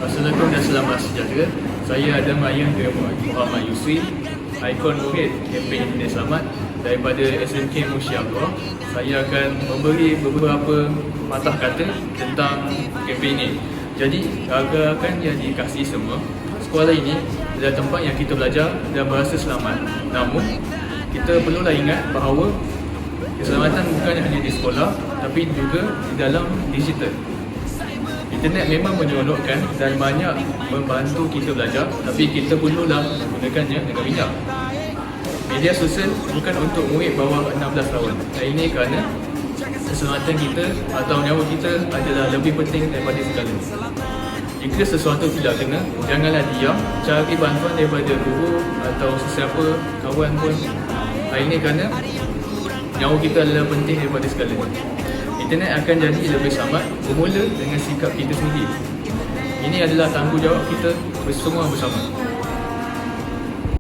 Assalamualaikum dan selamat sejahtera. Saya Adam Ayang Muhammad Yusri, ikon murid kempen Internet Selamat daripada SMK Musyawarah. Saya akan memberi beberapa patah kata tentang kempen ini. Jadi, akan jadi kasih semua, sekolah ini adalah tempat yang kita belajar dan berasa selamat. Namun, kita perlulah ingat bahawa keselamatan bukan hanya di sekolah, tapi juga di dalam digital. Internet memang menyeronokkan dan banyak membantu kita belajar, tapi kita perlulah menggunakannya dengan bijak. Media sosial bukan untuk murid bawah 16 tahun. Dan ini kerana keselamatan kita atau nyawa kita adalah lebih penting daripada segala. Jika sesuatu tidak kena, janganlah diam, cari bantuan daripada guru atau sesiapa, kawan pun. Ini kerana nyawa kita adalah penting daripada segalanya. Internet akan jadi lebih selamat bermula dengan sikap kita sendiri. Ini adalah tanggungjawab kita semua bersama.